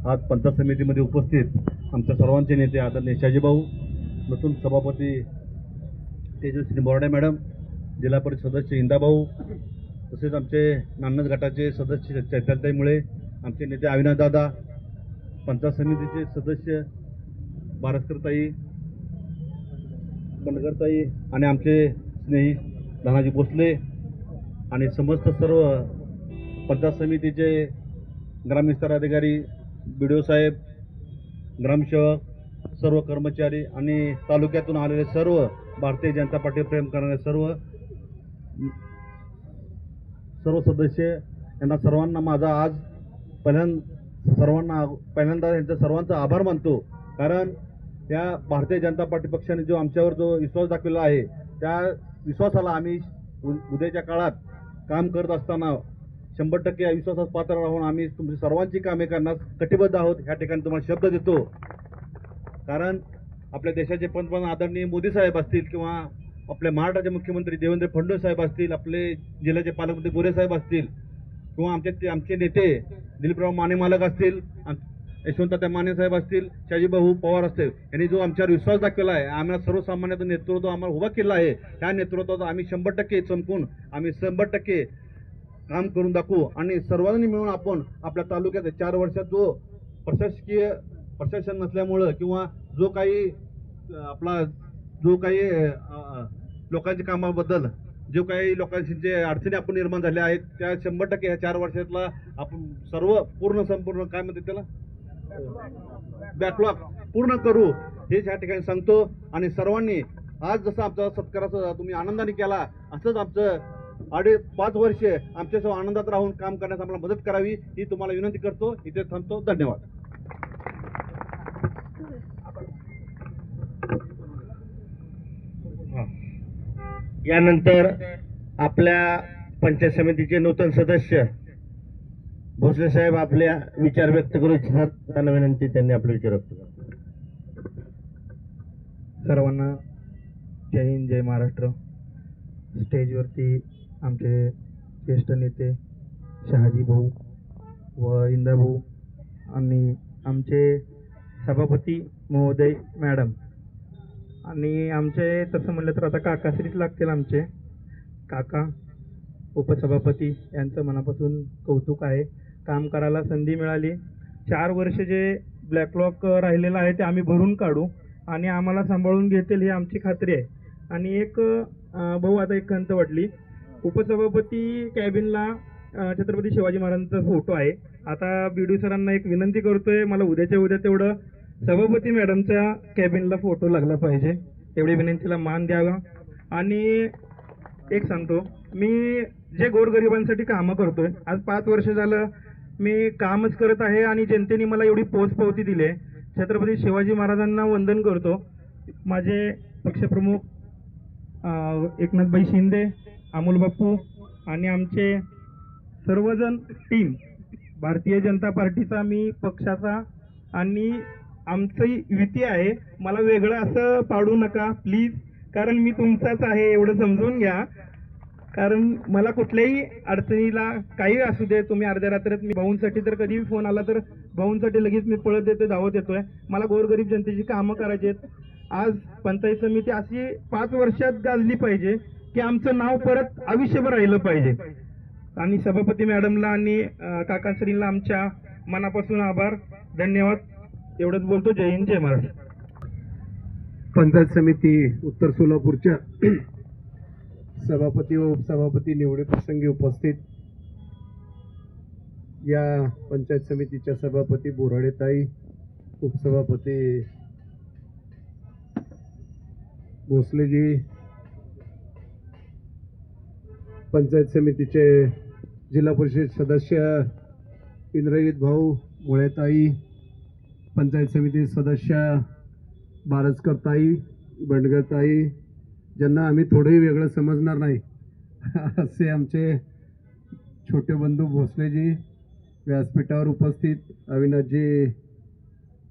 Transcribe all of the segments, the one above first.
आज पंचायत समितीमध्ये उपस्थित आमच्या सर्वांचे नेते आदरणीय शाजीभाऊ, नूतन सभापती तेजस्विनी बोर्डे मॅडम, जिल्हा परिषद सदस्य इंदाभाऊ, तसेच आमचे नान्नज गटाचे सदस्य चैतालीताई मुळे, आमचे नेते अविनाश दादा, पंचायत समितीचे सदस्य बारसकरताई, बनगरताई आणि आमचे स्नेही धनाजी भोसले आणि समस्त सर्व पंचायत समितीचे ग्रामविस्तार अधिकारी, BDO साहेब, ग्रामसेवक, सर्व कर्मचारी आणि तालुक्यातून आलेले सर्व भारतीय जनता पार्टी प्रेम करणारे सर्व सदस्य यांना सर्वांना माझा आज पहिल्यांदा यांचा सर्वांचा आभार मानतो. कारण त्या भारतीय जनता पार्टी पक्षाने जो आमच्यावर जो विश्वास दाखवला आहे, त्या विश्वासाला आम्ही उद्याच्या काळात काम करत असताना 100% विश्वासास पात्र राहून आम्ही तुमची सर्वांची कामे करण्यास कटिबद्ध आहोत. ह्या ठिकाणी तुम्हाला शब्द देतो. कारण आपल्या देशाचे पंतप्रधान आदरणीय मोदी साहेब असतील किंवा आपल्या महाराष्ट्राचे मुख्यमंत्री देवेंद्र फडणवीस साहेब असतील, आपले जिल्ह्याचे पालकमंत्री गोरे साहेब असतील किंवा आमचे नेते दिलीपराव माने मालक असतील, यशवंततात्या माने साहेब असतील, शाजीभाऊ पवार असतील, यांनी जो आमच्यावर विश्वास दाखवला आहे, आम्हाला सर्वसामान्यांचं नेतृत्व आम्हाला उभा केला आहे, त्या नेतृत्वाचा आम्ही 100% चमकून आम्ही 100% काम करून दाखवू. आणि सर्वांनी मिळून आपण आपल्या तालुक्यात 4 वर्षात जो प्रशासन नसल्यामुळं किंवा जो काही लोकांच्या कामाबद्दल जो काही लोकांचे अडचणी आपण निर्माण झाल्या आहेत, त्या 100% ह्या 4 वर्षातला आपण सर्व संपूर्ण काय म्हणते त्याला बॅकलॉग पूर्ण करू हे या ठिकाणी सांगतो. आणि सर्वांनी आज जसं आमचा सत्काराचा तुम्ही आनंदाने केला, असंच आमचं 5 वर्ष आमच्यासह आनंदात राहून काम करण्यास आम्हाला मदत करावी ही तुम्हाला विनंती करतो. इथे थांबतो. धन्यवाद. यानंतर आपल्या पंचायत समितीचे नूतन सदस्य भोसले साहेब आपल्या विचार व्यक्त करू इच्छितात. त्यांना विनंती, त्यांनी आपले विचार व्यक्त करा. सर्वांना जय हिंद, जय महाराष्ट्र. स्टेजवरती आमचे ज्येष्ठ नेते शहाजी भाऊ व इंदाभाऊ आणि आमचे सभापती महोदय मॅडम आणि आमचे तसं म्हणलं तर आता काकाश्रीच लागतील. आमचे काका उपसभापती यांचं मनापासून कौतुक आहे. काम करायला संधी मिळाली. 4 वर्ष जे ब्लॅकलॉक राहिलेलं आहे ते आम्ही भरून काढू आणि आम्हाला सांभाळून घेतील ही आमची खात्री आहे. आणि एक भाऊ आता एक खंत वाटली, उपसभापती कॅबिनला छत्रपती शिवाजी महाराजांचा फोटो आहे. आता BDO सरांना एक विनंती करतोय, मला उद्याच्या उद्या तेवढं सभापती मॅडमच्या कॅबिनला फोटो लागला पाहिजे, एवढी विनंतीला मान द्यावा. आणि एक सांगतो, मी जे गोरगरिबांसाठी कामं करतोय, आज 5 वर्ष झालं मी कामच करत आहे आणि जनतेने मला एवढी पोचपावती दिली आहे. छत्रपती शिवाजी महाराजांना वंदन करतो. माझे पक्षप्रमुख एकनाथभाई शिंदे, अमोल बाप्पू आणि आमचे सर्वजण टीम भारतीय जनता पार्टीचा, मी पक्षाचा आणि आमची युती आहे. मला वेगळं असं पाडू नका प्लीज, कारण मी तुमचाच आहे एवढं समजून घ्या. कारण मला कुठल्याही अडचणीला काही असू दे, तुम्ही अर्ध्या रात्रीत मी भाऊंसाठी तर कधी फोन आला तर भाऊंसाठी लगेच मी पळत येतोय, धावत येतोय. मला गोरगरीब जनतेची कामं करायची आहेत. आज पंचायत समिती अशी 5 वर्षात गाजली पाहिजे की आमचं नाव परत आयुष्यभर राहिलं पाहिजे. आणि सभापती मॅडमला आणि काकाश्रींना आमच्या मनापासून आभार, धन्यवाद. एवढंच बोलतो. जय हिंद, जय महाराष्ट्र. पंचायत समिती उत्तर सोलापूरच्या सभापती व उपसभापती निवडी प्रसंगी उपस्थित या पंचायत समितीच्या सभापती बोराडेताई, उपसभापती भोसलेजी, पंचायत समितीचे जिल्हा परिषद सदस्य इंद्रजित भाऊ मुळेताई, पंचायत समिती सदस्य बारसकरताई, बंडगरताई, ज्यांना आम्ही थोडंही वेगळं समजणार नाही असे आमचे छोटे बंधू भोसलेजी, व्यासपीठावर उपस्थित अविनाशजी,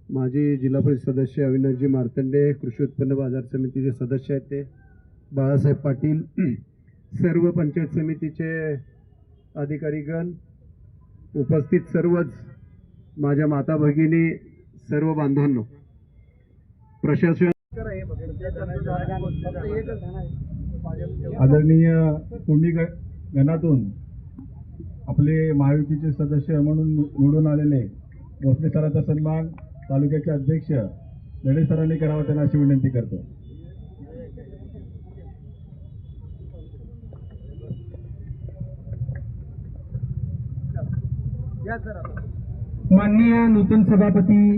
माजी जिल्हा परिषद सदस्य अविनाशजी मार्तंडे, कृषी उत्पन्न बाजार समितीचे सदस्य आहेत ते बाळासाहेब पाटील, सर्व पंचायत समितीचे अधिकारीगण, उपस्थित सर्वच माझ्या माता भगिनी, सर्व बांधवांनो, प्रशासन आदरणीय पुंडी गणातून आपले महायुतीचे सदस्य म्हणून निवडून आलेले भोसले सरांचा सन्मान तालुक्याचे अध्यक्ष लढे सरांनी करावा, त्यांना अशी विनंती करतो. माननीय नूतन सभापती